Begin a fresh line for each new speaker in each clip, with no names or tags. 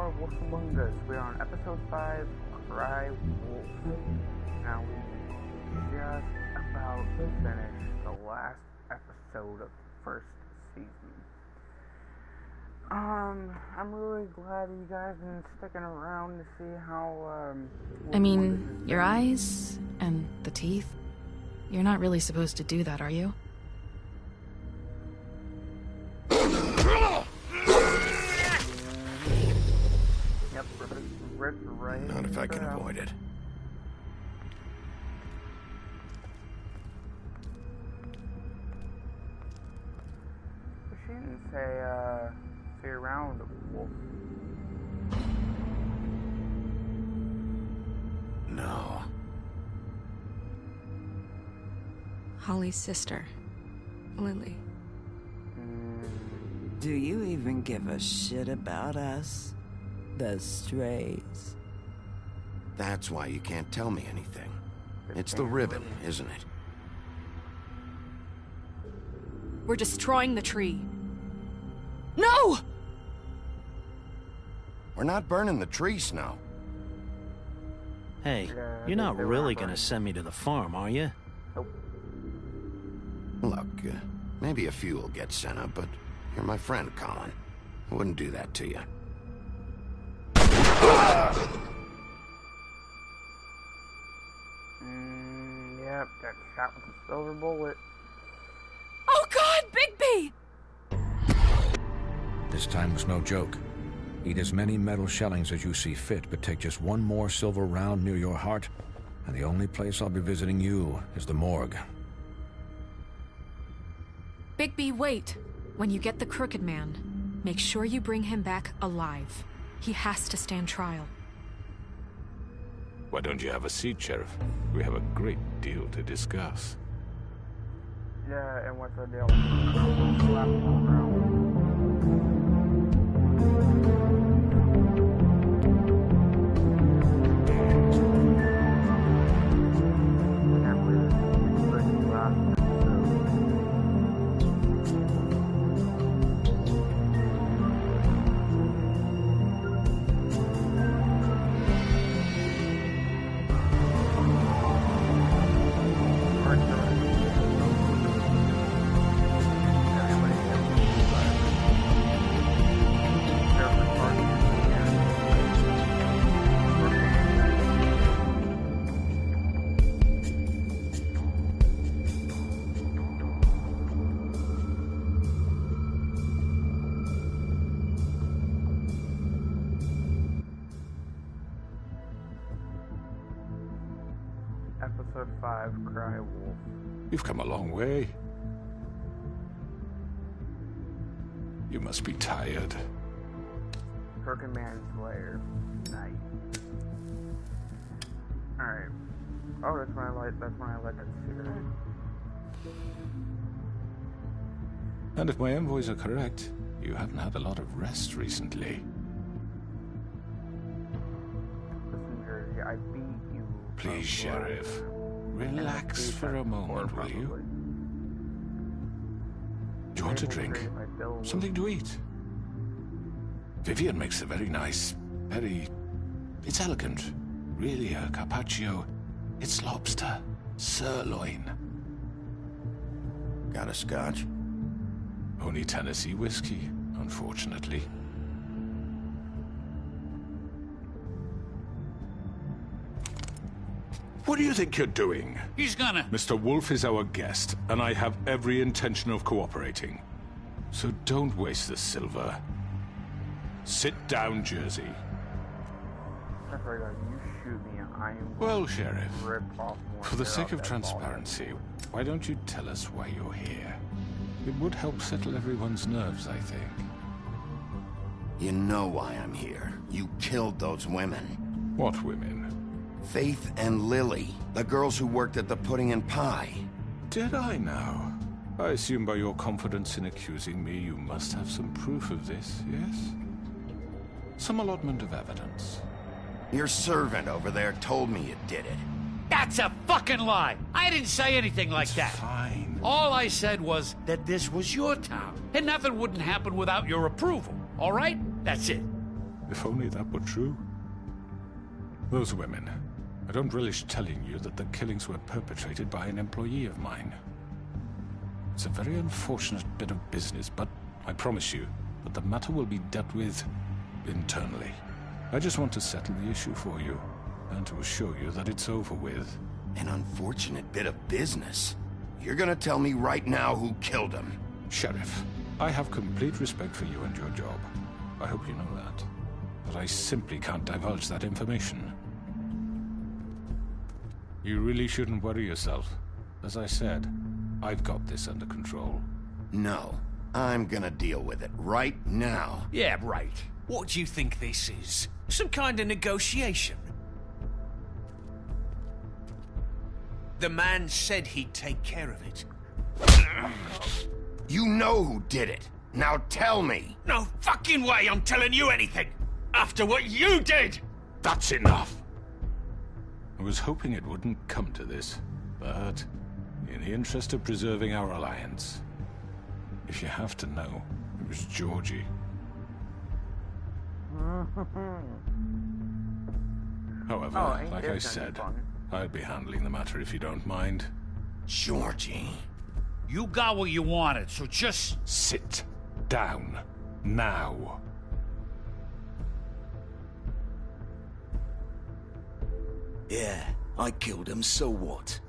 are Wolf Among Us. We're on episode 5, Cry Wolf. Now we just about finished the last episode of the first season. I'm really glad you guys have been sticking around to see how,
I mean, your eyes and the teeth. You're not really supposed to do that, are you?
Yep, rip right.
Not if I can avoid it.
She didn't say, see you around, Wolf.
No.
Holly's sister, Lily.
Do you even give a shit about us? The strays.
That's why you can't tell me anything. It's the ribbon, isn't it?
We're destroying the tree. No!
We're not burning the tree, Snow.
Hey, you're not really gonna send me to the farm, are you?
Nope.
Look, maybe a few will get sent up, but you're my friend, Colin. I wouldn't do that to you.
Yep, got shot with a silver bullet.
Oh God, Bigby!
This time was no joke. Eat as many metal shellings as you see fit, but take just one more silver round near your heart, and the only place I'll be visiting you is the morgue.
Bigby, wait. When you get the Crooked Man, make sure you bring him back alive. He has to stand trial.
Why don't you have a seat, Sheriff? We have a great deal to discuss.
Yeah, and what's the deal? Episode 5, Cry Wolf.
You've come a long way. You must be tired.
Crooked Man's lair. Nice. Alright. Oh, that's when I light that cigarette.
And if my envoys are correct, you haven't had a lot of rest recently.
Listen, Jersey, I beat you.
Please, Sheriff. Relax for a moment, will you? Do you want a drink? Something to eat? Vivian makes a very nice, it's elegant. Really a carpaccio. It's lobster. Sirloin.
Got a scotch?
Only Tennessee whiskey, unfortunately. What do you think you're doing?
He's gonna...
Mr. Wolf is our guest, and I have every intention of cooperating. So don't waste the silver. Sit down, Jersey.
That's right, guys. You shoot me, I am...
Well, Sheriff,
rip off more
for the sake of
that
transparency, why don't you tell us why you're here? It would help settle everyone's nerves, I think.
You know why I'm here. You killed those women.
What women?
Faith and Lily, the girls who worked at the Pudding and Pie.
Did I now? I assume by your confidence in accusing me, you must have some proof of this, yes? Some allotment of evidence.
Your servant over there told me you did it.
That's a fucking lie. I didn't say anything like that.
Fine.
All I said was that this was your town, and nothing wouldn't happen without your approval. All right? That's it.
If only that were true. Those women. I don't relish telling you that the killings were perpetrated by an employee of mine. It's a very unfortunate bit of business, but I promise you that the matter will be dealt with internally. I just want to settle the issue for you, and to assure you that it's over with.
An unfortunate bit of business? You're gonna tell me right now who killed him?
Sheriff, I have complete respect for you and your job. I hope you know that. But I simply can't divulge that information. You really shouldn't worry yourself. As I said, I've got this under control.
No. I'm gonna deal with it right now.
Yeah, right. What do you think this is? Some kind of negotiation? The man said he'd take care of it.
You know who did it. Now tell me.
No fucking way I'm telling you anything! After what you did!
That's enough! I was hoping it wouldn't come to this, but in the interest of preserving our alliance, if you have to know, it was Georgie. However, like I said, I'll be handling the matter if you don't mind.
Georgie.
You got what you wanted, so just...
Sit down. Now.
Yeah, I killed him, so what?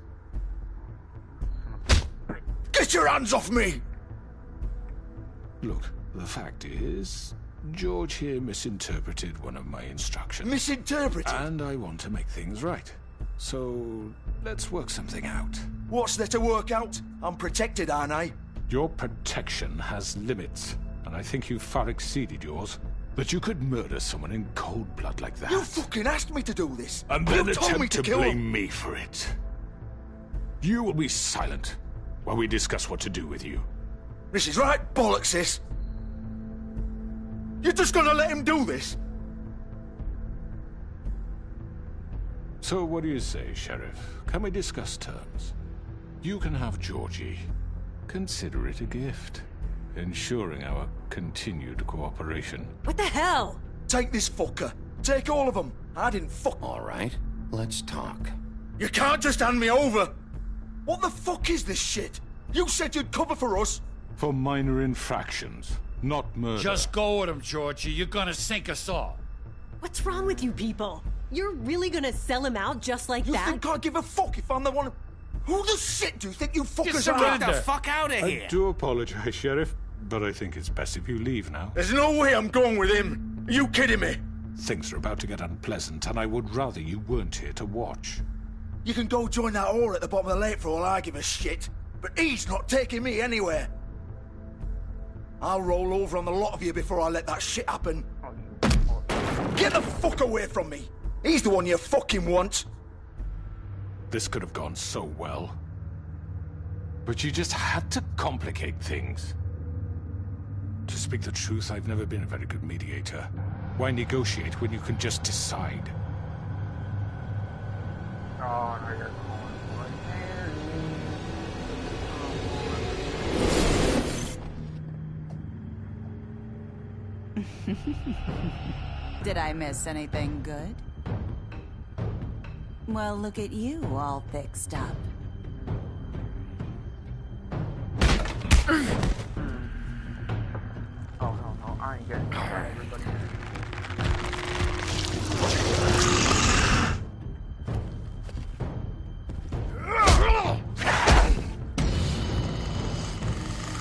Get your hands off me!
Look, the fact is, George here misinterpreted one of my instructions.
Misinterpreted?
And I want to make things right. So, let's work something out.
What's there to work out? I'm protected, aren't I?
Your protection has limits, and I think you've far exceeded yours. But you could murder someone in cold blood like that.
You fucking asked me to do this!
And then
you told me
attempt to blame me for it. You will be silent while we discuss what to do with you.
This is right bollocks, sis. You're just gonna let him do this?
So what do you say, Sheriff? Can we discuss terms? You can have Georgie. Consider it a gift, ensuring our continued cooperation.
What the hell?
Take this fucker. Take all of them. I didn't fuck...
All right, let's talk.
You can't just hand me over. What the fuck is this shit? You said you'd cover for us.
For minor infractions, not murder.
Just go with him, Georgie. You're gonna sink us all.
What's wrong with you people? You're really gonna sell him out just like that?
You think I give a fuck if I'm the one... Who the shit do you think you fuckers are?
Get the fuck out of here!
I do apologize, Sheriff, but I think it's best if you leave now.
There's no way I'm going with him. Are you kidding me?
Things are about to get unpleasant, and I would rather you weren't here to watch.
You can go join that whore at the bottom of the lake for all I give a shit, but he's not taking me anywhere. I'll roll over on the lot of you before I let that shit happen. Get the fuck away from me! He's the one you fucking want!
This could have gone so well. But you just had to complicate things. To speak the truth, I've never been a very good mediator. Why negotiate when you can just decide?
Oh, no, you're
Did I miss anything good? Well, look at you, all fixed up.
Oh, no, I ain't getting everybody.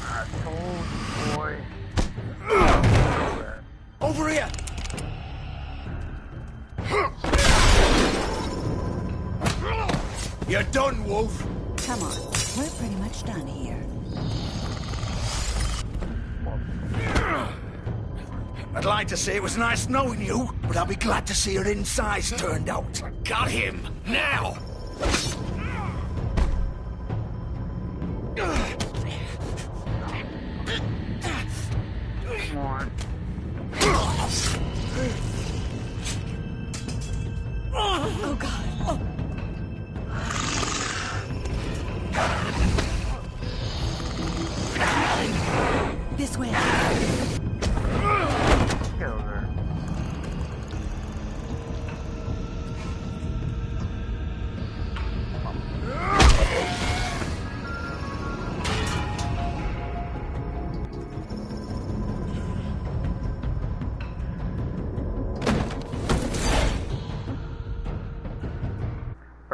I told you, boy.
Over here! You're done, Wolf!
Come on, we're pretty much done here.
I'd like to say it was nice knowing you, but I'll be glad to see your insides turned out.
Got him! Now!
Come on.
Oh, God. Oh. This way.
Kill her.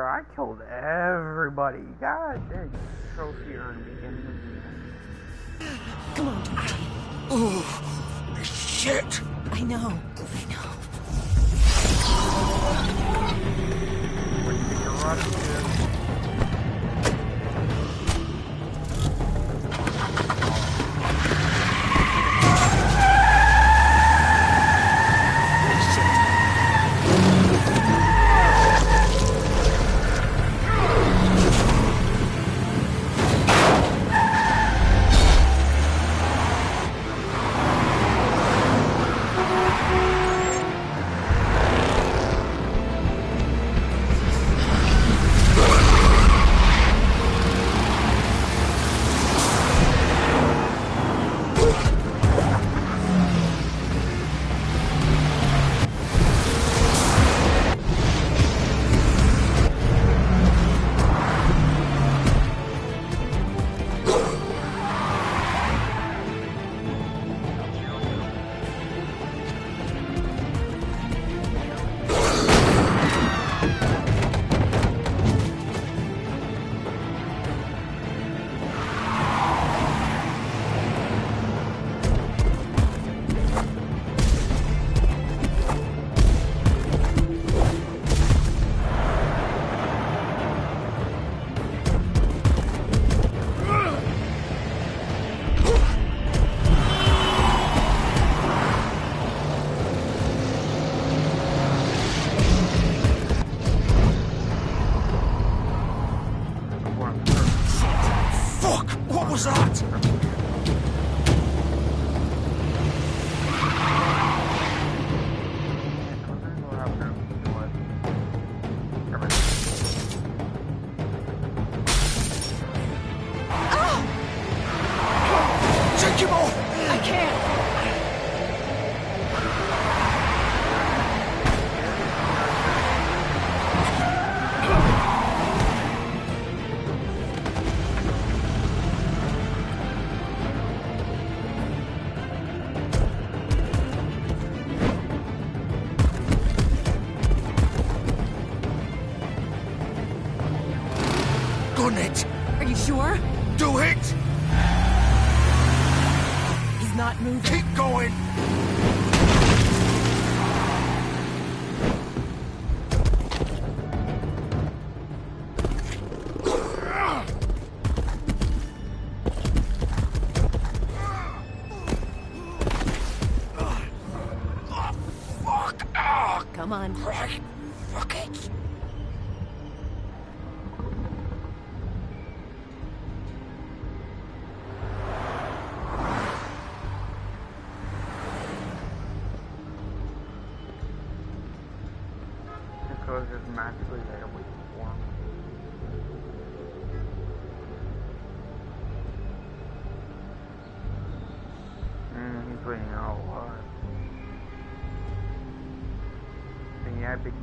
Bro, I killed everybody. God dang. Trophy earned beginning of the end.
Come on.
Oh, shit.
I know.
When you get your rod of
was that?
Take him off! I can't!
Gun it!
Are you sure?
Do it!
He's not moving.
Keep going!
Come on.
Right. Fuck it.
Because it's magically there waiting for him. He's waiting out a lot. And yeah, Big B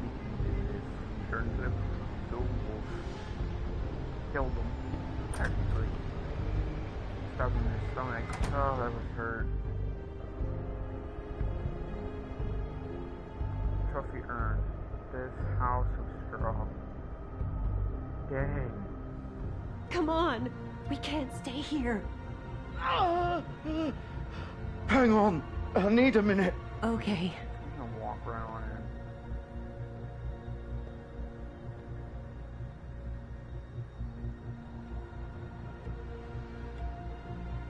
did this. He turned into a wolf. Killed him. Technically. Stabbed him in his stomach. Oh, that was hurt. Trophy earned. This house of straw. Dang.
Come on. We can't stay here.
Hang on. I need a minute.
Okay.
I'm gonna walk right on in.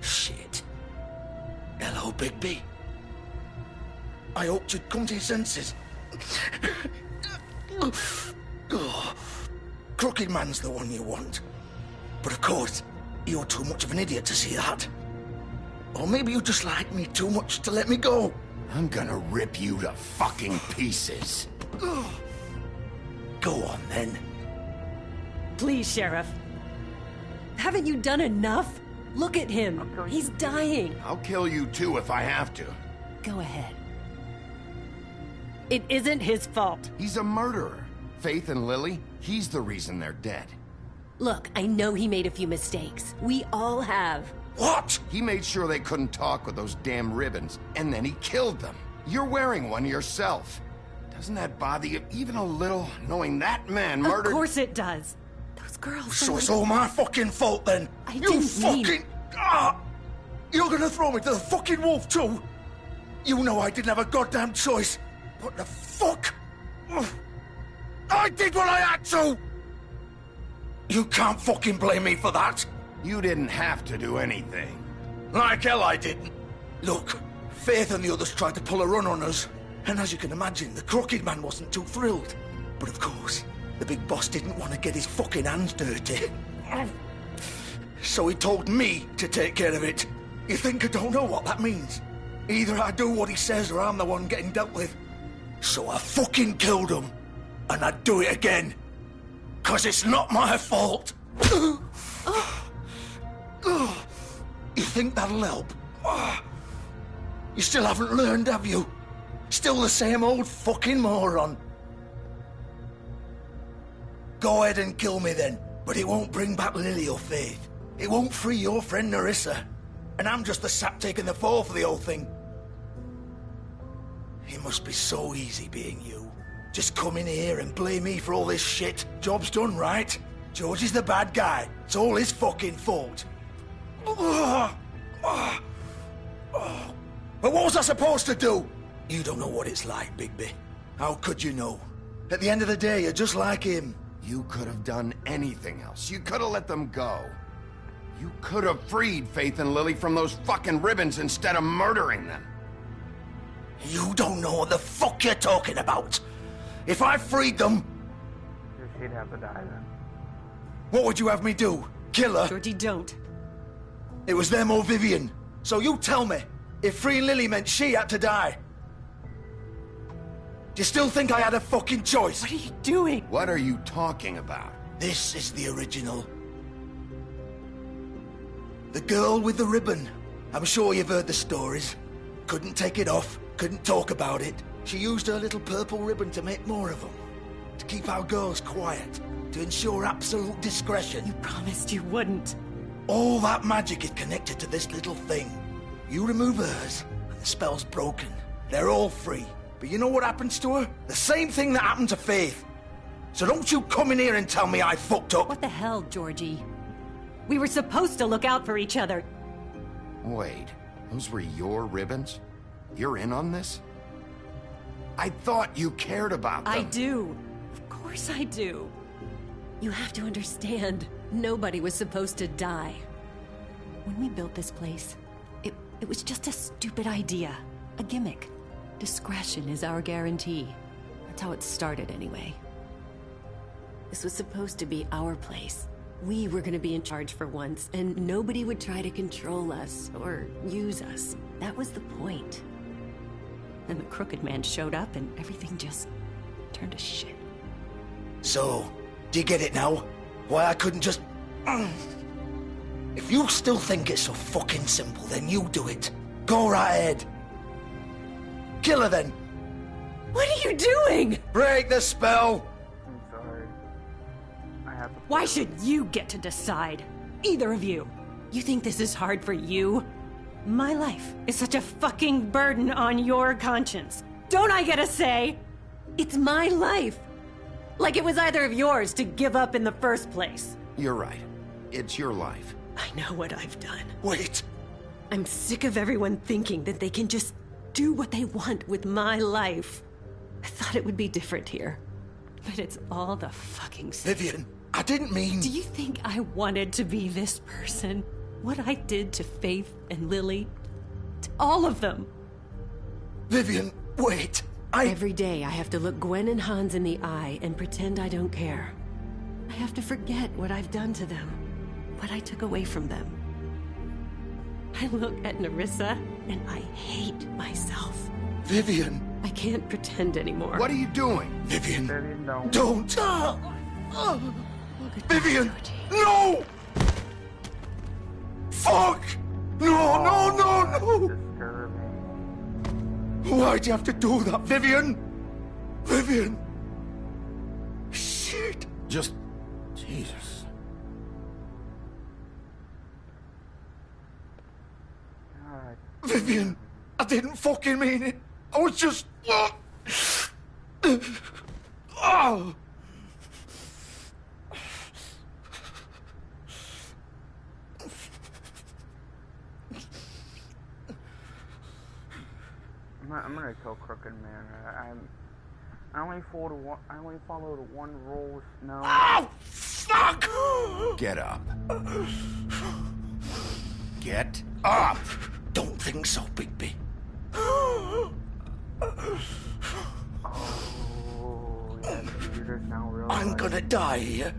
Shit. Hello, Bigby. I hoped you'd come to your senses. Oh, Crooked Man's the one you want. But of course, you're too much of an idiot to see that. Or maybe you just like me too much to let me go.
I'm gonna rip you to fucking pieces.
Go on, then.
Please, Sheriff. Haven't you done enough? Look at him. He's dying.
I'll kill you too if I have to.
Go ahead. It isn't his fault.
He's a murderer. Faith and Lily, he's the reason they're dead.
Look, I know he made a few mistakes. We all have.
What?
He made sure they couldn't talk with those damn ribbons, and then he killed them. You're wearing one yourself. Doesn't that bother you even a little, knowing that man murdered...
Of course it does. Those girls...
So it's all my fucking fault then? You fucking... You're gonna throw me to the fucking wolf too? You know I didn't have a goddamn choice. What the fuck? I did what I had to! You can't fucking blame me for that.
You didn't have to do anything.
Like hell I didn't. Look, Faith and the others tried to pull a run on us. And as you can imagine, the Crooked Man wasn't too thrilled. But of course, the big boss didn't want to get his fucking hands dirty. So he told me to take care of it. You think I don't know what that means? Either I do what he says or I'm the one getting dealt with. So I fucking killed him. And I'd do it again. 'Cause it's not my fault. You think that'll help? You still haven't learned, have you? Still the same old fucking moron. Go ahead and kill me then, but it won't bring back Lily or Faith. It won't free your friend Nerissa. And I'm just the sap taking the fall for the whole thing. It must be so easy being you. Just come in here and blame me for all this shit. Job's done, right? George is the bad guy. It's all his fucking fault. But what was I supposed to do? You don't know what it's like, Bigby. How could you know? At the end of the day, you're just like him.
You could have done anything else. You could have let them go. You could have freed Faith and Lily from those fucking ribbons instead of murdering them.
You don't know what the fuck you're talking about. If I freed them...
She'd have to die then.
What would you have me do? Kill her?
Georgie, don't.
It was them or Vivian. So you tell me, if freeing Lily meant she had to die, do you still think I had a fucking choice?
What are you doing?
What are you talking about?
This is the original. The girl with the ribbon. I'm sure you've heard the stories. Couldn't take it off, couldn't talk about it. She used her little purple ribbon to make more of them. To keep our girls quiet. To ensure absolute discretion.
You promised you wouldn't.
All that magic is connected to this little thing. You remove hers, and the spell's broken. They're all free. But you know what happens to her? The same thing that happened to Faith. So don't you come in here and tell me I fucked up.
What the hell, Georgie? We were supposed to look out for each other.
Wait, those were your ribbons? You're in on this? I thought you cared about them.
I do. Of course I do. You have to understand, nobody was supposed to die. When we built this place, it was just a stupid idea. A gimmick. Discretion is our guarantee. That's how it started anyway. This was supposed to be our place. We were gonna be in charge for once, and nobody would try to control us or use us. That was the point. Then the Crooked Man showed up and everything just turned to shit.
So, do you get it now? Why I couldn't just... If you still think it's so fucking simple, then you do it. Go right ahead. Kill her then.
What are you doing?
Break the spell.
I'm sorry. I have to...
Why should you get to decide? Either of you. You think this is hard for you? My life is such a fucking burden on your conscience. Don't I get a say? It's my life. Like it was either of yours to give up in the first place.
You're right. It's your life.
I know what I've done.
Wait.
I'm sick of everyone thinking that they can just do what they want with my life. I thought it would be different here. But it's all the fucking same.
Vivian, I didn't mean...
Do you think I wanted to be this person? What I did to Faith and Lily? To all of them?
Vivian, wait.
Every day I have to look Gwen and Hans in the eye and pretend I don't care. I have to forget what I've done to them. What I took away from them. I look at Nerissa and I hate myself.
Vivian.
I can't pretend anymore.
What are you doing?
Vivian,
Vivian,
don't. Vivian, no! Fuck! No, no, no, no! Why'd you have to do that, Vivian? Vivian! Shit!
Just... Jesus.
Vivian, I didn't fucking mean it. I was just... Oh!
I'm gonna kill Crooked Man. I only followed one rule. No.
Oh, fuck!
Get up. Get up!
Don't think so, Bigby.
Oh, yeah, you just now realize.
I'm gonna die here.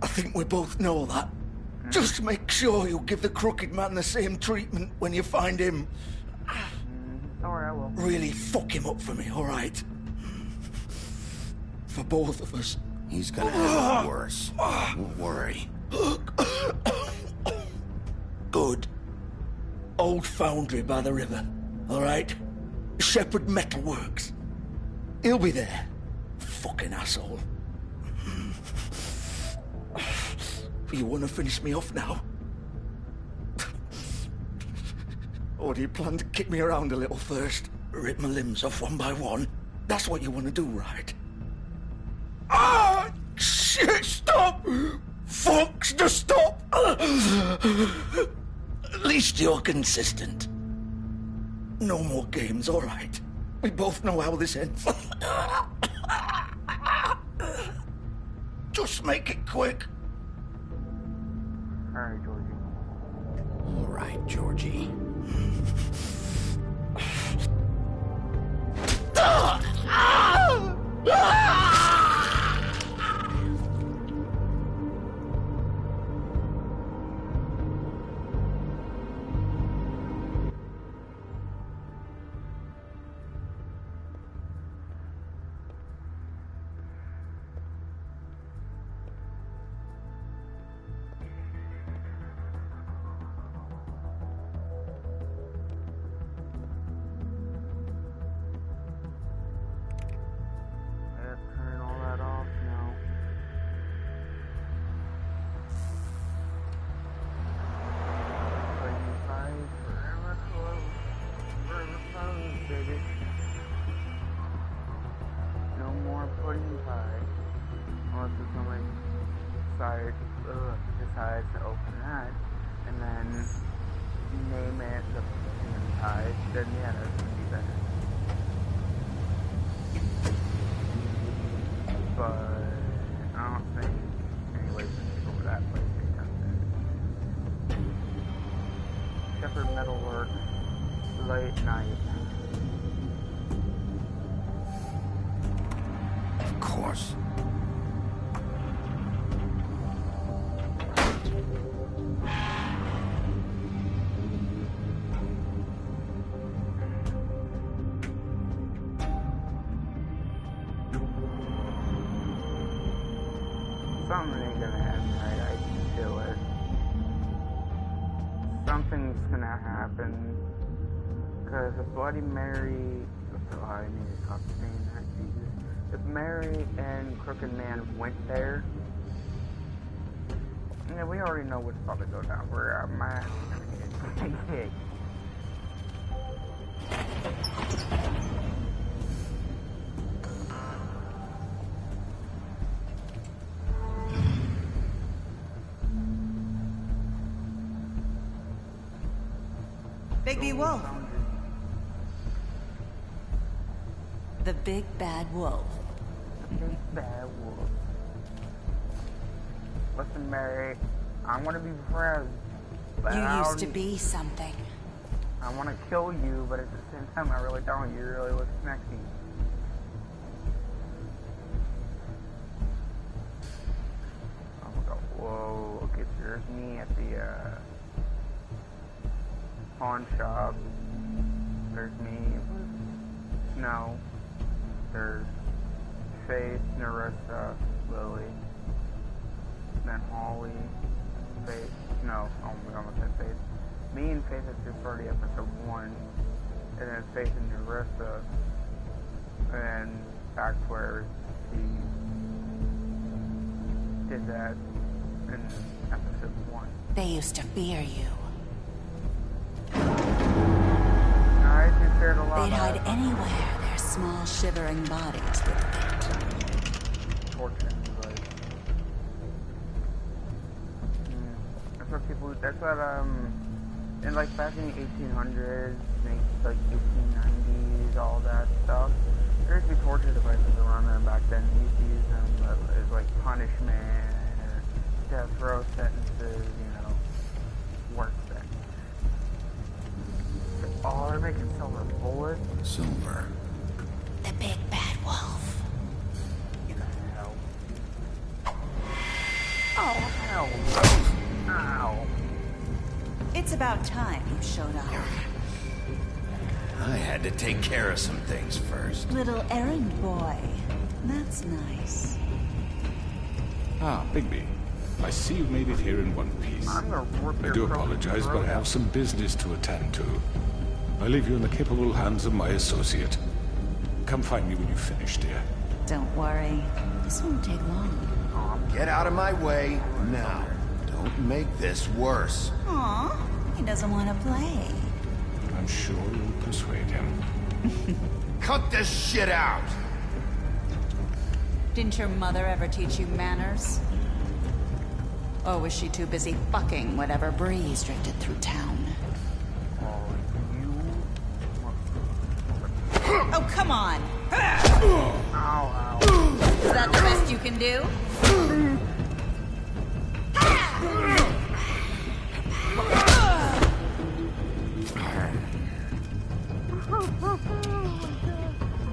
I think we both know that. Just make sure you give the Crooked Man the same treatment when you find him.
Alright, I will.
Really fuck him up for me, alright? For both of us.
He's gonna have it worse. Don't worry.
Good. Old foundry by the river, alright? Shepherd Metalworks. He'll be there. Fucking asshole. You want to finish me off now? Or do you plan to kick me around a little first? Rip my limbs off one by one? That's what you want to do, right? Ah! Shit, stop! Fucks to stop! At least you're consistent. No more games, all right? We both know how this ends. Just make it quick.
Alright, Georgie.
All right, Georgie.
Turn all that off now. Forever close, baby. No more pudding pie. Unless if somebody decides to open that and then name it the pudding pie, then yeah, that's gonna be better. But I don't think anybody's gonna take over that place anytime soon. Shepherd Metalworks, late night.
Of course.
Something ain't gonna happen, right? I can feel it. Something's gonna happen. Because if Bloody Mary... Oh, I need to stop saying that, Jesus. If Mary and Crooked Man went there... Yeah, we already know what's about to go down. We're my ass is gonna get kicked.
Bigby Wolf. The big bad wolf.
The big bad wolf. Listen, Mary, I want to be friends. But
You used to be something.
I want to kill you, but at the same time, I really don't. You really look sexy. Oh my god, whoa, okay, there's me at the, pawn shop. There's me with Snow. There's Faith, Narissa, Lily. Then Holly, Faith. No, oh my god, I said Faith. Me and Faith have just started episode 1. And then Faith and Narissa. And that's where she did that in episode 1.
They used to fear you.
I just shared a lot.
They'd hide anywhere there's small shivering bodies with feet.
Torturing device. That's what people. That's what in like back in the 1800s, like 1890s, all that stuff. There used to be torture devices around there back then. We used to use them as like punishment or death row sentences, you know, worse things. Oh, they're making silver bullets.
Silver.
The big bad wolf.
Hell. Oh, hell. Ow.
It's about time you showed up.
I had to take care of some things first.
Little errand boy. That's nice.
Ah, Bigby. I see you've made it here in one piece. I do apologize, but I have some business to attend to. I leave you in the capable hands of my associate. Come find me when you finish, dear.
Don't worry. This won't take long.
Get out of my way now. Don't make this worse.
Aw, he doesn't want to play.
I'm sure you'll persuade him.
Cut this shit out!
Didn't your mother ever teach you manners? Or was she too busy fucking whatever breeze drifted through town? Oh, come on!
Ow, ow.
Is that the best you can do?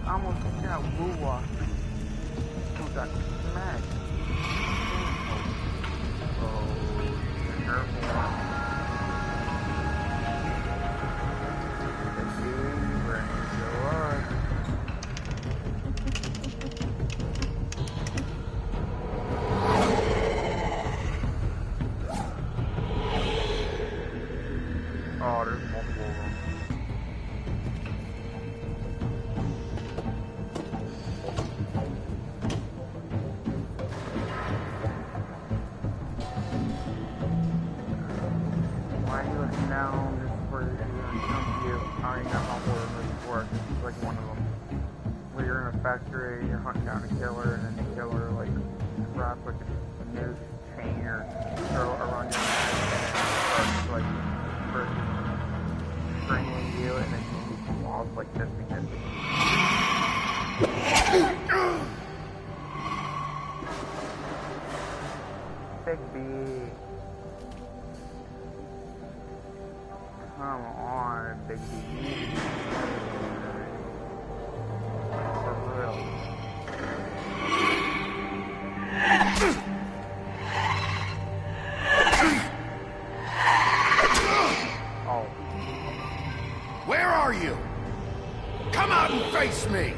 I almost got woo-washed. I got smacked. Oh, careful. Oh, there's multiple of them. Why are you looking down just for you jump you? I already know how horror movies work. This is like one of them. Where you're in a factory, you're hunting down a killer, and then the killer like wraps like a noose chain or throw it around your neck, and then starts like first strangling you, and then you walk like this because Big B. Come on, Big B. For real. Oh.
Where are you? Come out and face me!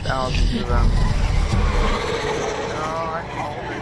Thousands of them. No, I called it.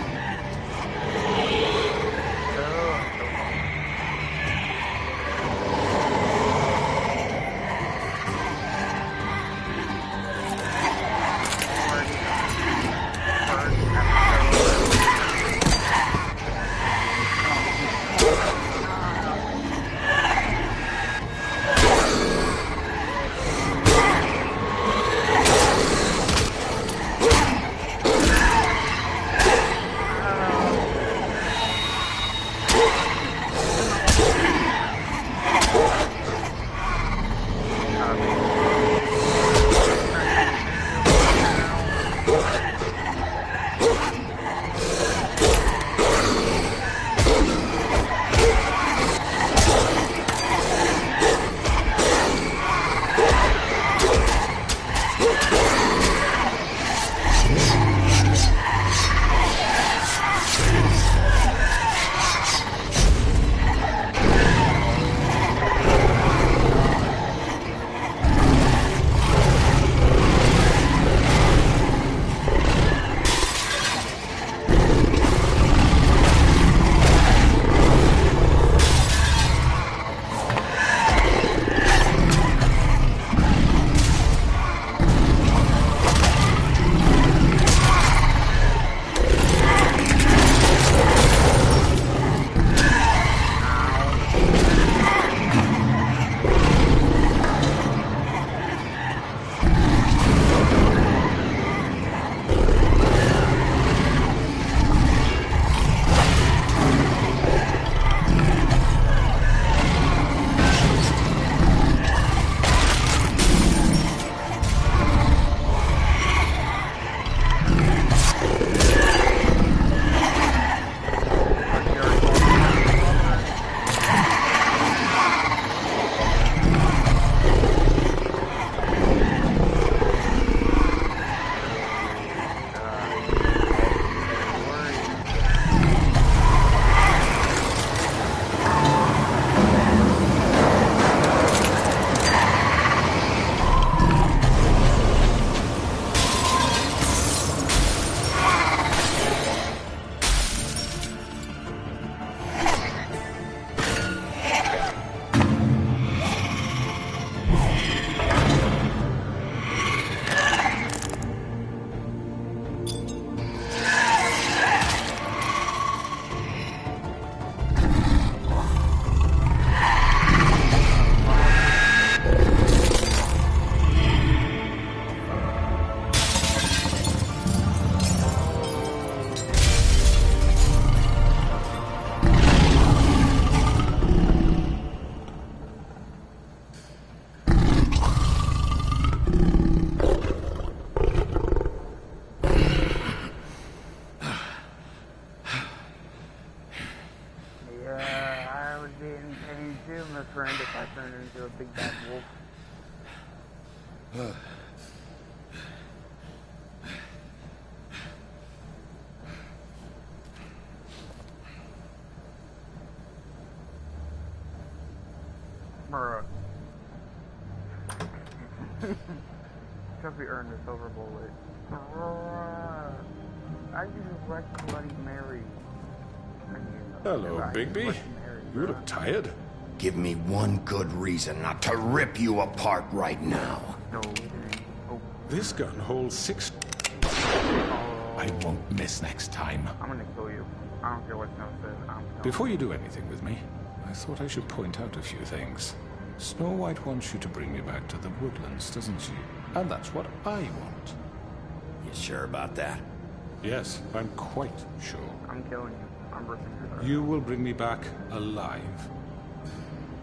Trophy earned a silver bullet. I just wrecked Bloody Mary.
Hello, Bigby. You look tired.
Give me one good reason not to rip you apart right now.
No. Oh.
This gun holds 6. I won't miss next time.
I'm gonna kill you. I don't care what Snow says.
Before you do anything with me, I thought I should point out a few things. Snow White wants you to bring me back to the woodlands, doesn't she? And that's what I want.
You sure about that?
Yes, I'm quite sure.
I'm killing you. I'm ripping your heart.
You will bring me back alive.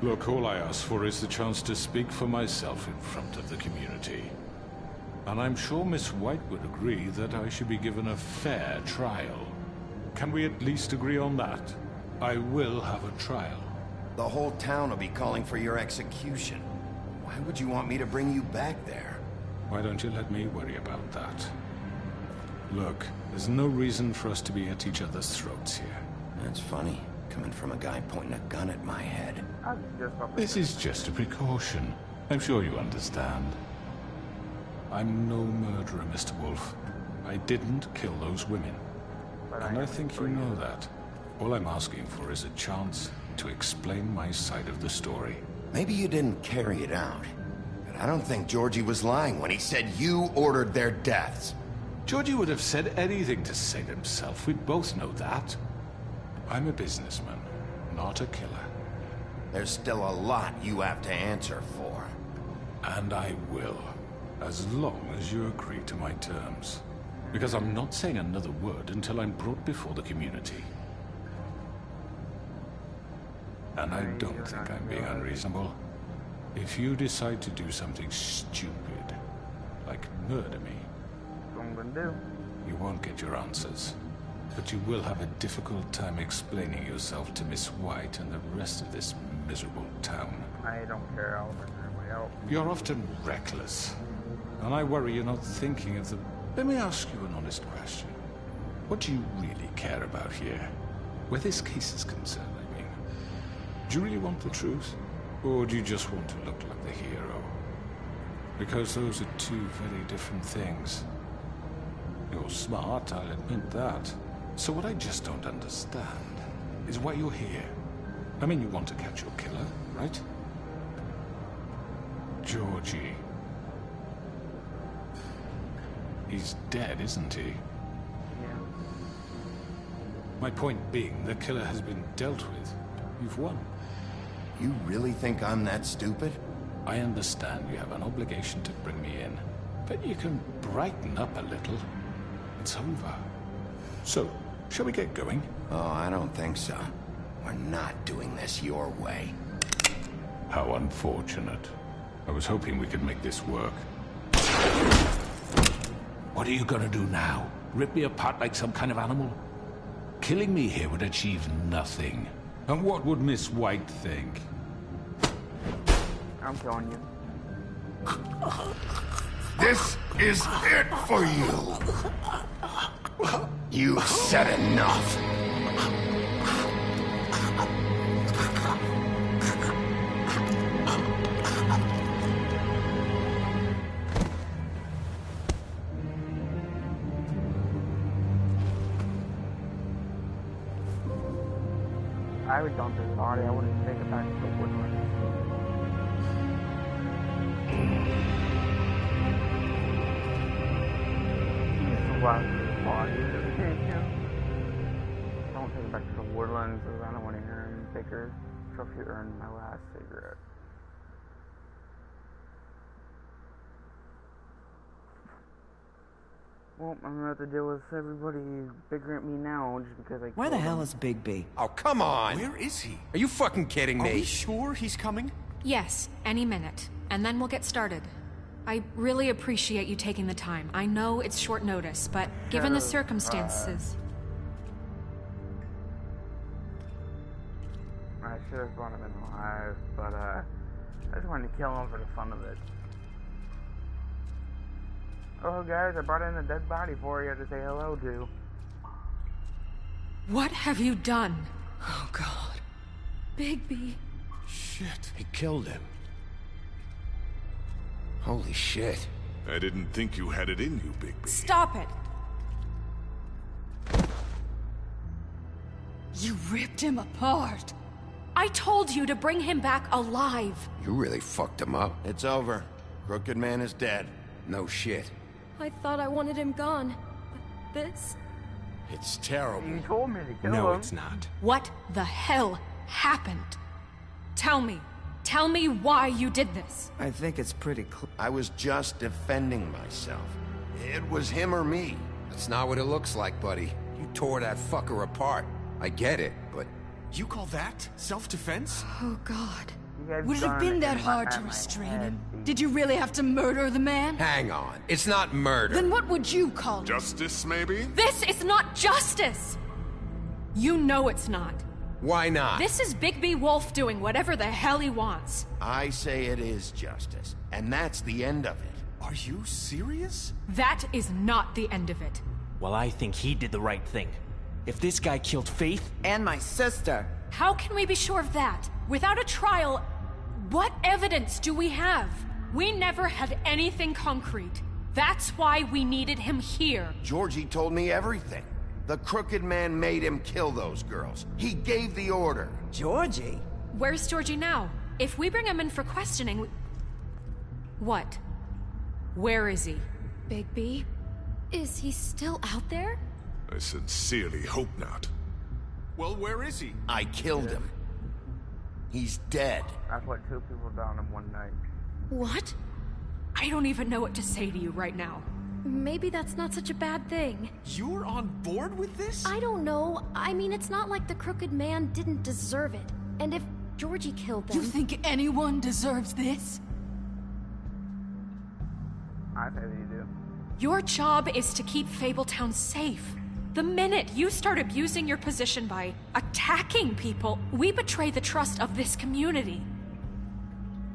Look, all I ask for is the chance to speak for myself in front of the community. And I'm sure Miss White would agree that I should be given a fair trial. Can we at least agree on that? I will have a trial.
The whole town will be calling for your execution. Why would you want me to bring you back there?
Why don't you let me worry about that? Look, there's no reason for us to be at each other's throats here.
That's funny, coming from a guy pointing a gun at my head.
This is just a precaution. I'm sure you understand. I'm no murderer, Mr. Wolf. I didn't kill those women. And I think you know that. All I'm asking for is a chance to explain my side of the story.
Maybe you didn't carry it out, but I don't think Georgie was lying when he said you ordered their deaths.
Georgie would have said anything to save himself. We both know that. I'm a businessman, not a killer.
There's still a lot you have to answer for.
And I will, as long as you agree to my terms. Because I'm not saying another word until I'm brought before the community. And I don't think I'm being unreasonable. If you decide to do something stupid, like murder me,
what I'm gonna do.
You won't get your answers. But you will have a difficult time explaining yourself to Miss White and the rest of this miserable town.
I don't care. I'll bring everybody out.
You're often reckless. And I worry you're not thinking of the... Let me ask you an honest question. What do you really care about here? Where this case is concerned, I mean. Do you really want the truth? Or do you just want to look like the hero? Because those are two very different things. You're smart, I'll admit that. So what I just don't understand is why you're here. I mean, you want to catch your killer, right? Georgie. He's dead, isn't he?
Yeah.
My point being, the killer has been dealt with. You've won.
You really think I'm that stupid?
I understand you have an obligation to bring me in, but you can brighten up a little. It's over. So, shall we get going?
Oh, I don't think so. We're not doing this your way.
How unfortunate. I was hoping we could make this work. What are you gonna do now? Rip me apart like some kind of animal? Killing me here would achieve nothing. And what would Miss White think?
I'm killing you.
This is it for you. You've said enough.
I would dump his body. I wouldn't take it back to the woodland. Don't take it back to the woodlands, because I don't want to hear him take her trophy earned my last cigarette. Well, I'm gonna have to deal with everybody bickering at me now just because I.
Where the hell is Big B?
Oh, come on!
Where is he?
Are you fucking kidding me?
Are we sure he's coming?
Yes, any minute. And then we'll get started. I really appreciate you taking the time. I know it's short notice, but given the circumstances...
I should have brought him in alive, but I just wanted to kill him for the fun of it. Oh guys, I brought in a dead body for you to say hello to.
What have you done?
Oh God.
Bigby.
Shit. He killed him. Holy shit.
I didn't think you had it in you, Bigby.
Stop it!
You ripped him apart.
I told you to bring him back alive.
You really fucked him up. It's over. Crooked Man is dead. No shit.
I thought I wanted him gone. But this...
It's terrible.
You told me to kill him.
No, it's not.
What the hell happened? Tell me. Tell me why you did this.
I think it's pretty clear.
I was just defending myself. It was him or me.
That's not what it looks like, buddy. You tore that fucker apart. I get it, but...
You call that self-defense?
Oh, God.
Would
Would it have been that hard to restrain him? Did you really have to murder the man?
Hang on. It's not murder.
Then what would you call it?
Justice, maybe?
This is not justice! You know it's not.
Why not?
This is Bigby Wolf doing whatever the hell he wants.
I say it is justice, and that's the end of it.
Are you serious?
That is not the end of it.
Well, I think he did the right thing. If this guy killed Faith...
And my sister.
How can we be sure of that? Without a trial, what evidence do we have? We never had anything concrete. That's why we needed him here.
Georgie told me everything. The Crooked Man made him kill those girls. He gave the order.
Georgie?
Where's Georgie now? If we bring him in for questioning... What? Where is he?
Bigby? Is he still out there?
I sincerely hope not.
Well, where is he?
I killed him. He's dead.
I put 2 people down in one night.
What?
I don't even know what to say to you right now.
Maybe that's not such a bad thing.
You're on board with this?
I don't know. I mean, it's not like the Crooked Man didn't deserve it. And if Georgie killed them...
You think anyone deserves this?
I bet you do.
Your job is to keep Fabletown safe. The minute you start abusing your position by attacking people, we betray the trust of this community.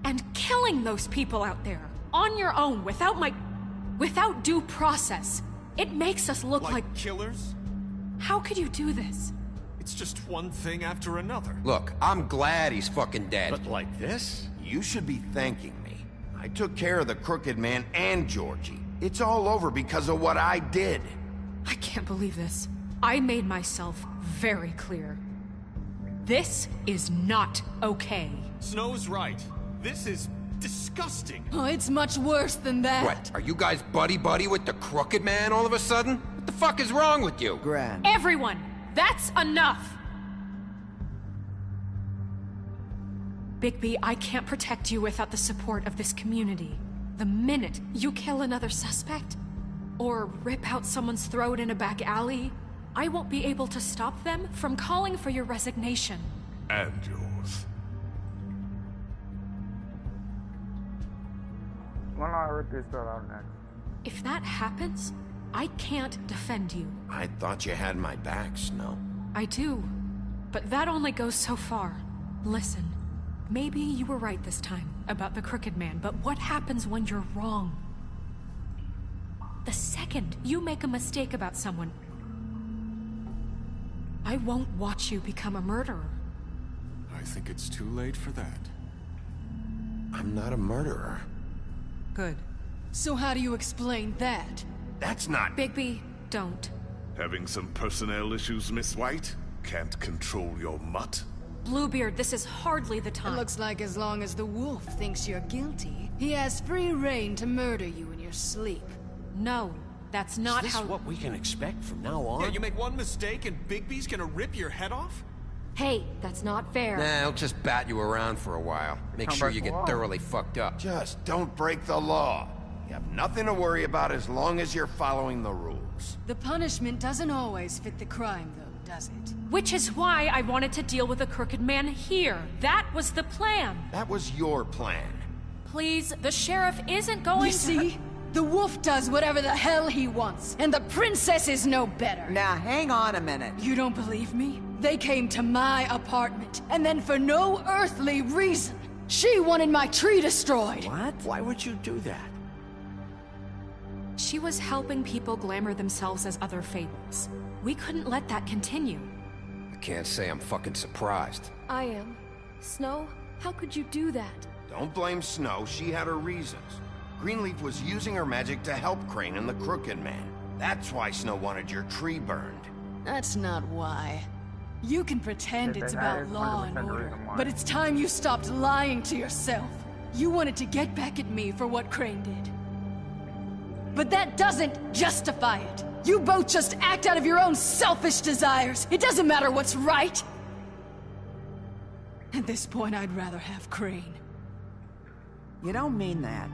And killing those people out there, on your own, without due process, it makes us look like...
killers?
How could you do this?
It's just one thing after another.
Look, I'm glad he's fucking dead.
But like this? You should be thanking me. I took care of the Crooked Man and Georgie. It's all over because of what I did.
I can't believe this. I made myself very clear. This is not okay.
Snow's right. This is disgusting.
Oh, it's much worse than that.
What, are you guys buddy-buddy with the Crooked Man all of a sudden? What the fuck is wrong with you?
Gran.
Everyone, that's enough! Bigby, I can't protect you without the support of this community. The minute you kill another suspect, or rip out someone's throat in a back alley, I won't be able to stop them from calling for your resignation.
And yours.
When I rip this girl out next.
If that happens, I can't defend you.
I thought you had my back, Snow.
I do, but that only goes so far. Listen, maybe you were right this time about the Crooked Man, but what happens when you're wrong? The second you make a mistake about someone, I won't watch you become a murderer.
I think it's too late for that.
I'm not a murderer.
Good.
So how do you explain that?
That's not...
Bigby, don't.
Having some personnel issues, Miss White? Can't control your mutt?
Bluebeard, this is hardly the
It
time.
looks like as long as the wolf thinks you're guilty, he has free reign to murder you in your sleep.
No, that's not
Is this
how...
what we can expect from now on?
Yeah, you make one mistake and Bigby's gonna rip your head off?
Hey, that's not fair.
Nah, he'll just bat you around for a while. Make sure you get thoroughly fucked up.
Just don't break the law. You have nothing to worry about as long as you're following the rules.
The punishment doesn't always fit the crime, though, does it?
Which is why I wanted to deal with the Crooked Man here. That was the plan.
That was your plan.
Please, the sheriff isn't going
You see? The wolf does whatever the hell he wants, and the princess is no better.
Now, hang on a minute.
You don't believe me? They came to my apartment, and then for no earthly reason, she wanted my tree destroyed.
What?
Why would you do that?
She was helping people glamour themselves as other fables. We couldn't let that continue.
I can't say I'm fucking surprised.
I am. Snow, how could you do that?
Don't blame Snow. She had her reasons. Greenleaf was using her magic to help Crane and the Crooked Man. That's why Snow wanted your tree burned.
That's not why. You can pretend it's about law and order, but it's time you stopped lying to yourself. You wanted to get back at me for what Crane did. But that doesn't justify it. You both just act out of your own selfish desires. It doesn't matter what's right. At this point, I'd rather have Crane.
You don't mean that.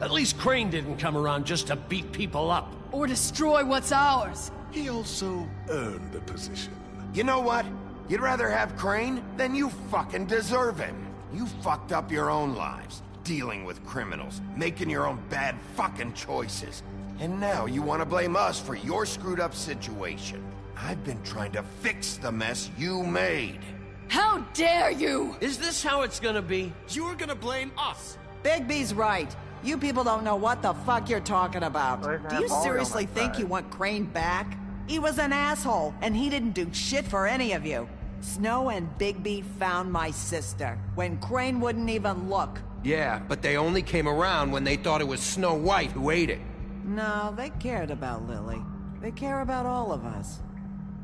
At least Crane didn't come around just to beat people up.
Or destroy what's ours.
He also earned the position.
You know what? You'd rather have Crane? Then you fucking deserve him. You fucked up your own lives, dealing with criminals, making your own bad fucking choices. And now you want to blame us for your screwed up situation. I've been trying to fix the mess you made.
How dare you!
Is this how it's gonna be? You're gonna blame us.
Bigby's right. You people don't know what the fuck you're talking about. Do you seriously think you want Crane back? He was an asshole, and he didn't do shit for any of you. Snow and Bigby found my sister, when Crane wouldn't even look.
Yeah, but they only came around when they thought it was Snow White who ate it.
No, they cared about Lily. They care about all of us.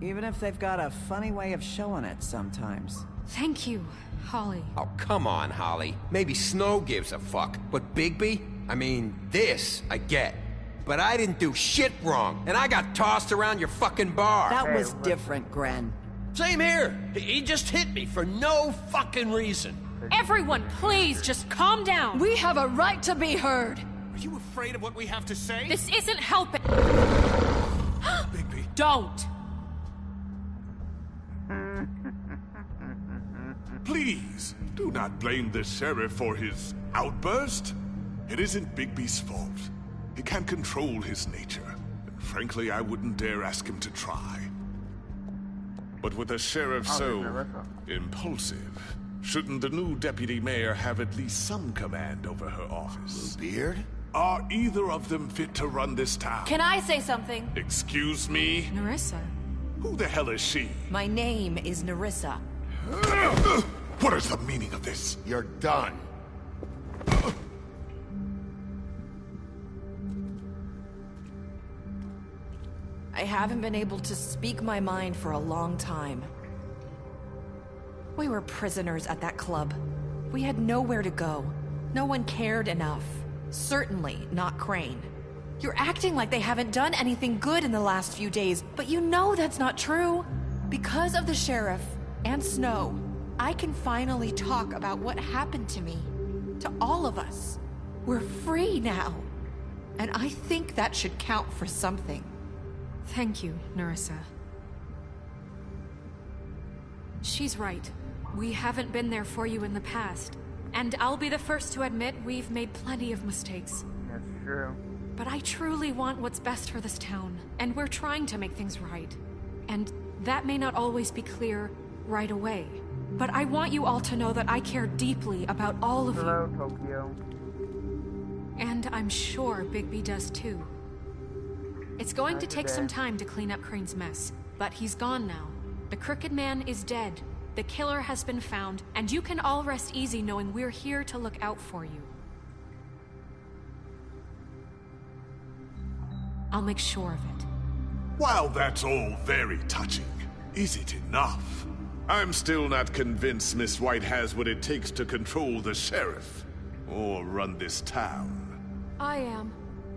Even if they've got a funny way of showing it sometimes.
Thank you, Holly.
Oh, come on, Holly. Maybe Snow gives a fuck, but Bigby? I mean, this, I get. But I didn't do shit wrong, and I got tossed around your fucking bar.
That was different, Gren.
Same here. He just hit me for no fucking reason.
Everyone, please, just calm down.
We have a right to be heard.
Are you afraid of what we have to say?
This isn't helping.
Bigby.
Don't.
Please, do not blame the sheriff for his outburst. It isn't Bigby's fault. He can't control his nature, and frankly, I wouldn't dare ask him to try. But with a sheriff so impulsive, shouldn't the new deputy mayor have at least some command over her office?
Bluebeard?
Are either of them fit to run this town?
Can I say something?
Excuse me?
Nerissa.
Who the hell is she?
My name is Nerissa.
What is the meaning of this?
You're done.
I haven't been able to speak my mind for a long time. We were prisoners at that club. We had nowhere to go. No one cared enough. Certainly not Crane. You're acting like they haven't done anything good in the last few days, but you know that's not true. Because of the sheriff and Snow, I can finally talk about what happened to me. To all of us. We're free now. And I think that should count for something.
Thank you, Nerissa. She's right. We haven't been there for you in the past. And I'll be the first to admit we've made plenty of mistakes.
That's true.
But I truly want what's best for this town, and we're trying to make things right. And that may not always be clear right away. But I want you all to know that I care deeply about all of
Hello,
you.
Tokyo.
And I'm sure Bigby does too. It's going to take some time to clean up Crane's mess, but he's gone now. The Crooked Man is dead. The killer has been found, and you can all rest easy knowing we're here to look out for you. I'll make sure of it.
While that's all very touching, is it enough? I'm still not convinced Miss White has what it takes to control the sheriff, or run this town.
I am.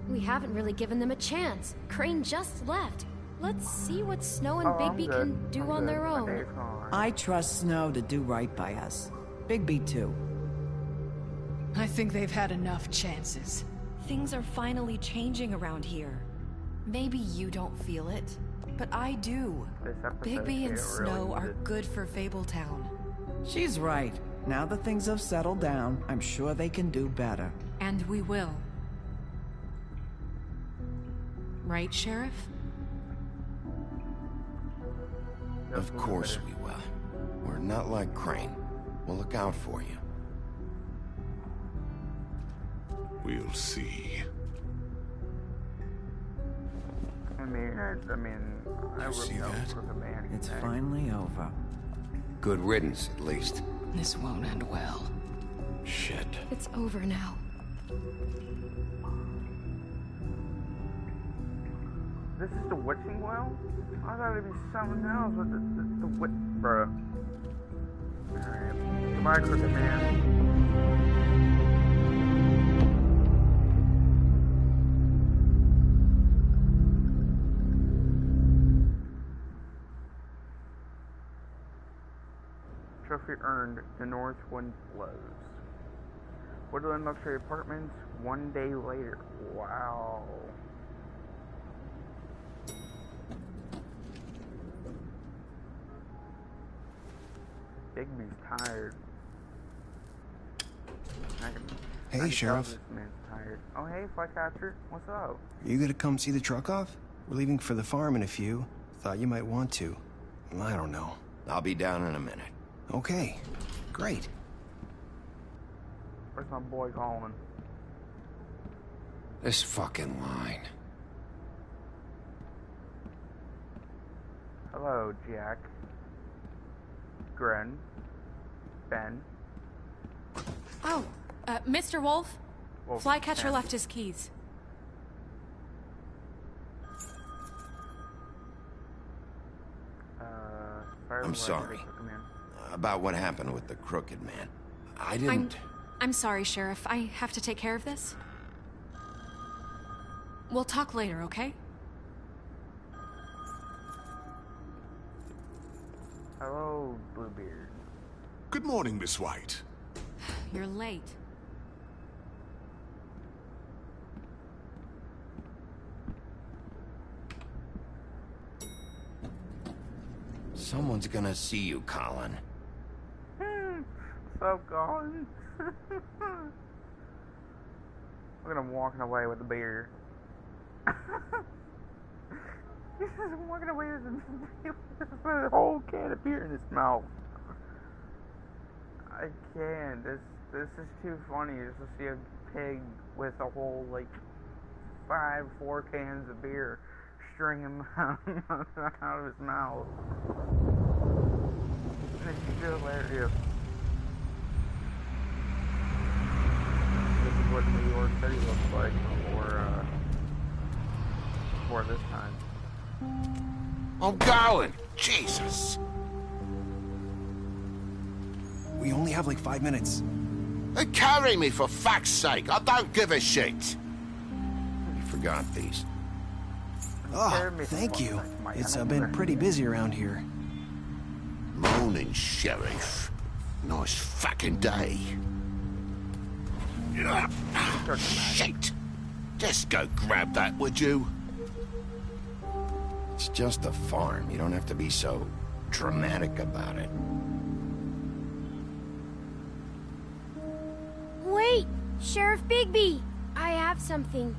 We haven't really given them a chance. Crane just left. Let's see what Snow and Bigby can do on their own.
I trust Snow to do right by us. Bigby too.
I think they've had enough chances.
Things are finally changing around here. Maybe you don't feel it, but I do. Bigby and Snow are good for Fabletown.
She's right. Now that things have settled down, I'm sure they can do better.
And we will. Right, Sheriff?
Of course we will. We're not like Crane. We'll look out for you.
We'll see.
I
See that? It's finally over.
Good riddance, at least.
This won't end well.
Shit.
It's over now.
This is the witching well? I thought it'd be something else with the witch, bruh. Alright. Goodbye, Crooked Man. Trophy earned. The north wind blows. Woodland luxury apartments 1 day later. Wow. Bigby's tired.
Hey, Sheriff.
This man's tired. Oh, hey, Flycatcher. What's up?
Are you gonna come see the truck off? We're leaving for the farm in a few. Thought you might want to. I don't know.
I'll be down in a minute.
Okay. Great.
Where's my boy Colin?
This fucking line.
Hello, Jack. Gren. Ben.
Oh, Mr. Wolf? Flycatcher left his keys.
I'm sorry. About what happened with the Crooked Man. I didn't...
I'm sorry, Sheriff. I have to take care of this. We'll talk later, okay?
Hello, Bluebeard.
Good morning, Miss White.
You're late.
Someone's gonna see you, Colin.
What's up, Colin? Look at him walking away with the beer. He's just walking away with a whole can of beer in his mouth. I can't. This is too funny just to see a pig with a whole, like, 4 cans of beer string him out of his mouth. It's hilarious. This is what New York City looks like before this time.
I'm going! Jesus!
We only have like 5 minutes.
Carry me, for fuck's sake! I don't give a shit! You forgot these.
Oh, thank you. It's been pretty busy around here.
Morning, Sheriff. Nice fucking day. Shit! Just go grab that, would you? It's just a farm. You don't have to be so dramatic about it.
Wait! Sheriff Bigby! I have something.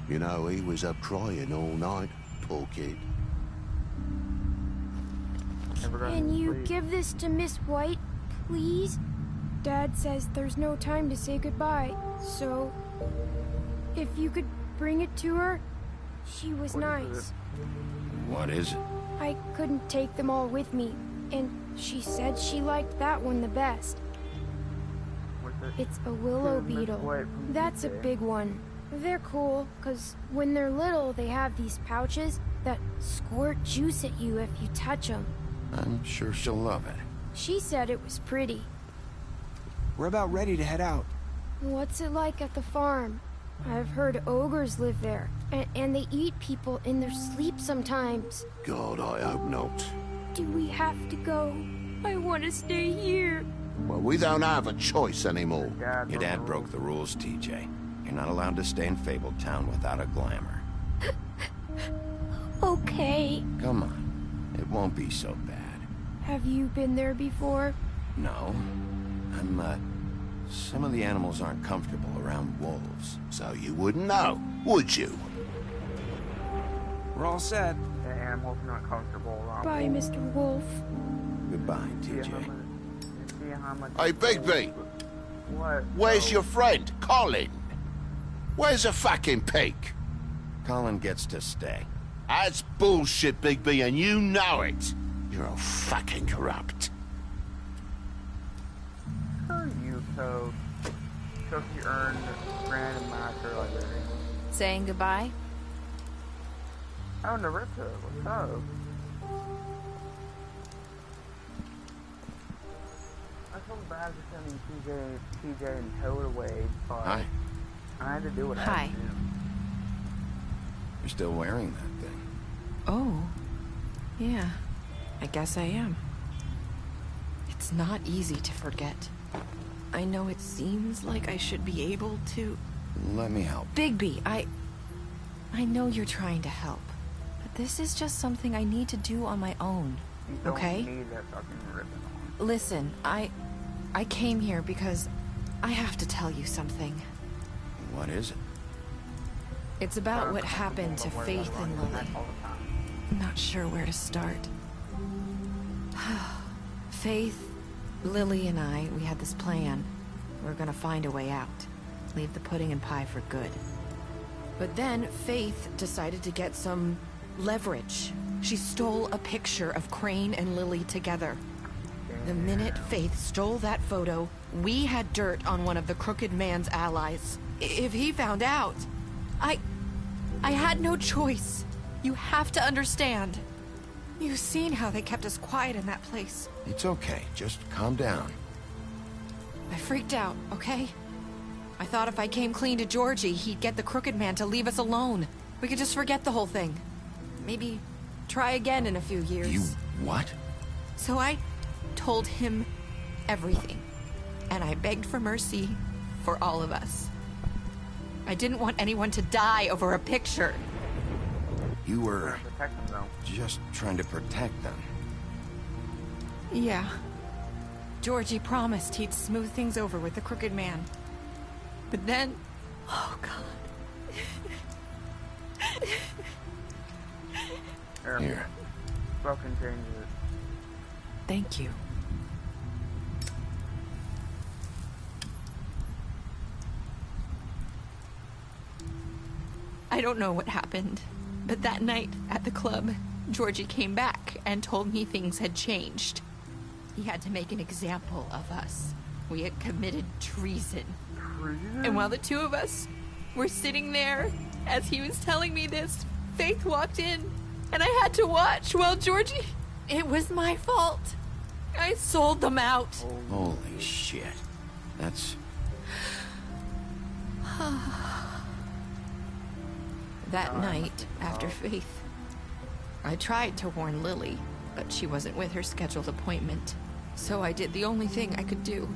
You know, he was up crying all night, poor kid.
Can you give this to Miss White, please? Dad says there's no time to say goodbye, so if you could bring it to her, she was nice.
What is it?
I couldn't take them all with me, and she said she liked that one the best. It's a willow beetle. That's a big one. They're cool, because when they're little, they have these pouches that squirt juice at you if you touch them.
I'm sure she'll love it.
She said it was pretty.
We're about ready to head out.
What's it like at the farm? I've heard ogres live there, and they eat people in their sleep sometimes.
God, I hope not.
Do we have to go? I want to stay here.
Well, we don't have a choice anymore.
Your dad broke the rules, TJ. You're not allowed to stay in Fabletown without a glamour.
Okay.
Come on. It won't be so bad.
Have you been there before?
No. Some of the animals aren't comfortable around wolves.
So you wouldn't know, would you?
We're all set.
The animals are not comfortable around
Bye,
wolves.
Mr. Wolf.
Goodbye, TJ.
Hey, Bigby.
What?
Where's your friend, Colin? Where's the fucking pig?
Colin gets to stay.
That's bullshit, Bigby, and you know it. You're all fucking corrupt.
Screw you, Toad. So she earned Grand Master Library.
Saying goodbye?
Oh, Narissa, what's up? I felt bad for sending TJ and Toad away, but
Hi.
I had to do what I had to do.
You're still wearing that thing.
Oh, yeah, I guess I am. It's not easy to forget. I know it seems like I should be able to...
Let me help.
Bigby, I know you're trying to help, but this is just something I need to do on my own, okay?
You don't need that fucking ribbon on.
Listen, I came here because I have to tell you something.
What is it?
It's about what happened to Faith and Lily. I'm not sure where to start. Faith, Lily, and I, we had this plan. We're gonna find a way out. Leave the pudding and pie for good. But then Faith decided to get some leverage. She stole a picture of Crane and Lily together. The minute Faith stole that photo, we had dirt on one of the Crooked Man's allies. If he found out, I had no choice. You have to understand. You've seen how they kept us quiet in that place.
It's okay. Just calm down.
I freaked out, okay? I thought if I came clean to Georgie, he'd get the Crooked Man to leave us alone. We could just forget the whole thing. Maybe try again in a few years.
You what?
So I told him everything. And I begged for mercy for all of us. I didn't want anyone to die over a picture.
You were just trying to protect them.
Yeah. Georgie promised he'd smooth things over with the Crooked Man. But then... Oh, God.
Here.
Fucking change it.
Thank you. I don't know what happened, but that night at the club, Georgie came back and told me things had changed. He had to make an example of us. We had committed treason. And while the two of us were sitting there, as he was telling me this, Faith walked in, and I had to watch while Georgie... It was my fault. I sold them out.
Holy shit. That's...
That night, after Faith, I tried to warn Lily, but she wasn't with her scheduled appointment. So I did the only thing I could do.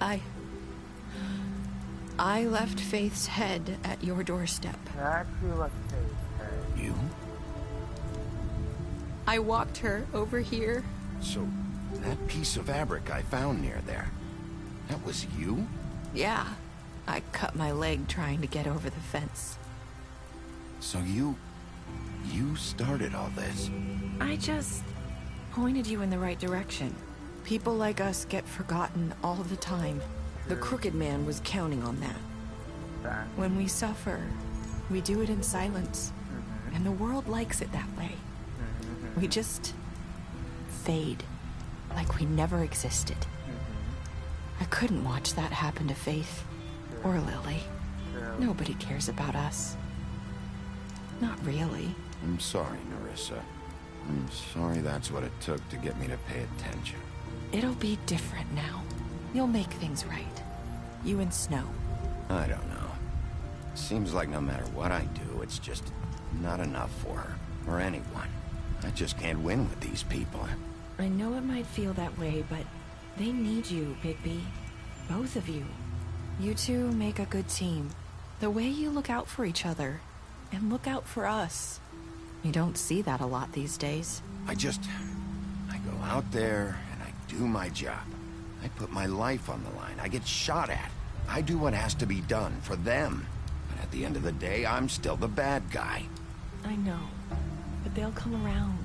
I left Faith's head at your doorstep.
You left Faith's head.
You?
I walked her over here.
So, that piece of fabric I found near there, that was you?
Yeah. I cut my leg trying to get over the fence.
So you started all this?
I just pointed you in the right direction. People like us get forgotten all the time. The Crooked Man was counting on that. When we suffer, we do it in silence. And the world likes it that way. We just fade, like we never existed. I couldn't watch that happen to Faith or Lily. Nobody cares about us. Not really.
I'm sorry, Narissa. I'm sorry that's what it took to get me to pay attention.
It'll be different now. You'll make things right. You and Snow.
I don't know. Seems like no matter what I do, it's just not enough for her, or anyone. I just can't win with these people.
I know it might feel that way, but they need you, Bigby. Both of you. You two make a good team. The way you look out for each other, and look out for us. You don't see that a lot these days.
I go out there, and I do my job. I put my life on the line. I get shot at. I do what has to be done for them. But at the end of the day, I'm still the bad guy.
I know. But they'll come around.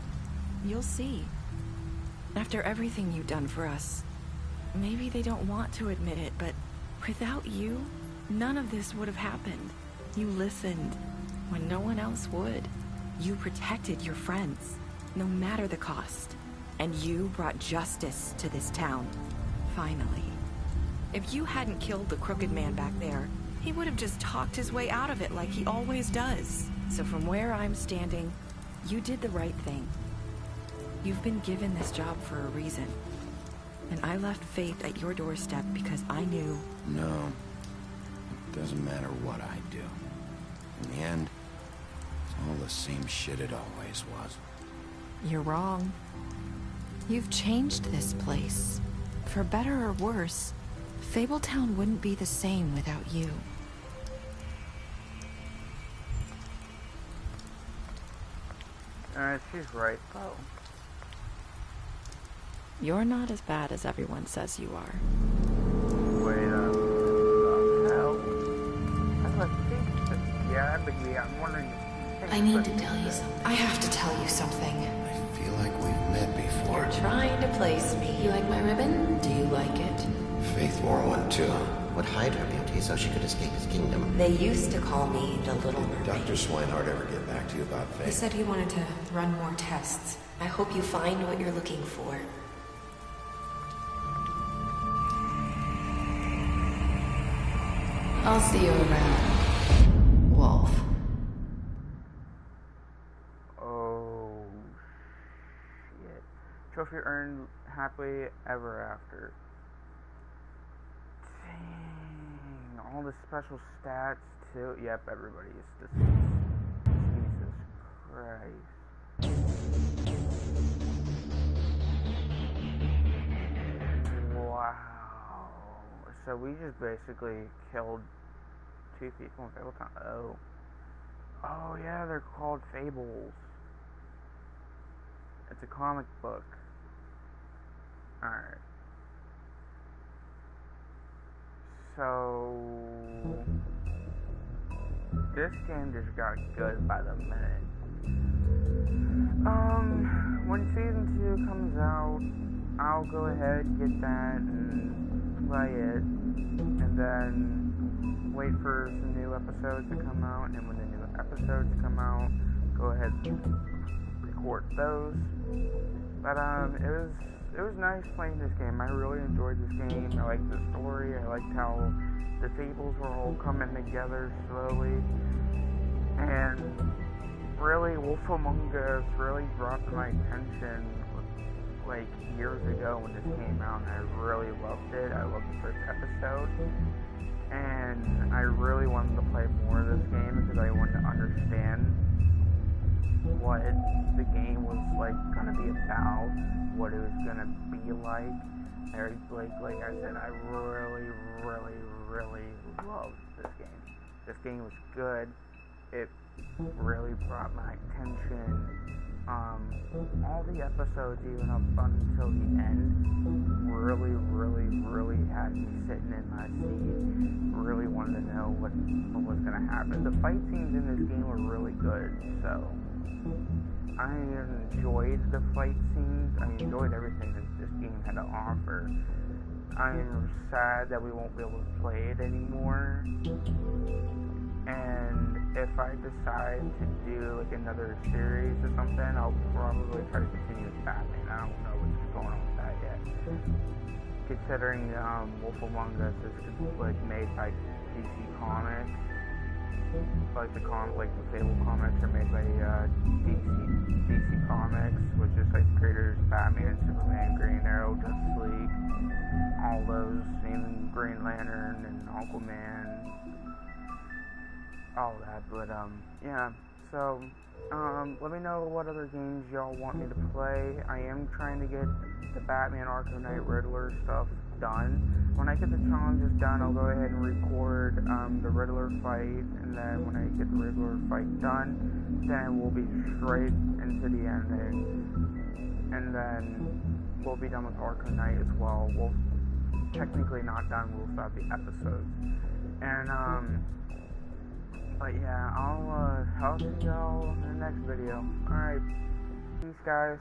You'll see. After everything you've done for us. Maybe they don't want to admit it, but without you, none of this would have happened. You listened when no one else would. You protected your friends, no matter the cost. And you brought justice to this town. Finally. If you hadn't killed the crooked man back there, he would have just talked his way out of it like he always does. So from where I'm standing, you did the right thing. You've been given this job for a reason. And I left Faith at your doorstep because I knew...
No. It doesn't matter what I do. In the end, it's all the same shit it always was.
You're wrong. You've changed this place. For better or worse, Fabletown wouldn't be the same without you.
She's right, though.
You're not as bad as everyone says you are.
Wait, hell? I'm wondering...
I need to tell you something.
I have to tell you something.
I feel like we've met before.
You're trying to place me. You like my ribbon? Do you like it?
Faith wore one too.
Would hide her beauty so she could escape his kingdom.
They used to call me the Little Mermaid.
Did Dr. Swinehart ever get back to you about Faith?
He said he wanted to run more tests. I hope you find what you're looking for.
I'll see you around, Wolf.
Oh, shit. Trophy earned happily ever after. Dang, all the special stats too. Yep, everybody is deceased. Jesus Christ. Wow. So we just basically killed 2 people in Fabletown. Oh. Oh yeah, they're called Fables. It's a comic book. Alright. So this game just got good by the minute. When season 2 comes out, I'll go ahead and get that and play it, and then wait for some new episodes to come out, and when the new episodes come out, go ahead and record those. But it was nice playing this game. I really enjoyed this game. I liked the story. I liked how the Fables were all coming together slowly. And really, Wolf Among Us really brought to my attention like years ago when this came out, and I really loved it. I loved the first episode. And I really wanted to play more of this game because I wanted to understand what the game was like gonna be about, what it was gonna be like. Like I said, I really loved this game. This game was good. It really brought my attention. All the episodes, even up until the end, really had me sitting in my seat. Really wanted to know what was gonna happen. The fight scenes in this game were really good, so I enjoyed the fight scenes. I enjoyed everything that this game had to offer. I'm sad that we won't be able to play it anymore. And if I decide to do like another series or something, I'll probably try to continue with Batman. I don't know what's going on with that yet. Considering Wolf Among Us is like made by DC Comics, like the Fable comics are made by DC Comics, which is like the creators Batman, Superman, Green Arrow, Justice League, all those, even Green Lantern and Aquaman, all that. But yeah. So let me know what other games y'all want me to play. I am trying to get the Batman Arkham Knight Riddler stuff done. When I get the challenges done, I'll go ahead and record the Riddler fight, and then when I get the Riddler fight done, then we'll be straight into the ending, and then we'll be done with Arkham Knight as well. We'll technically not done, we'll start the episodes. And but yeah, I'll see y'all in the next video. Alright, peace guys.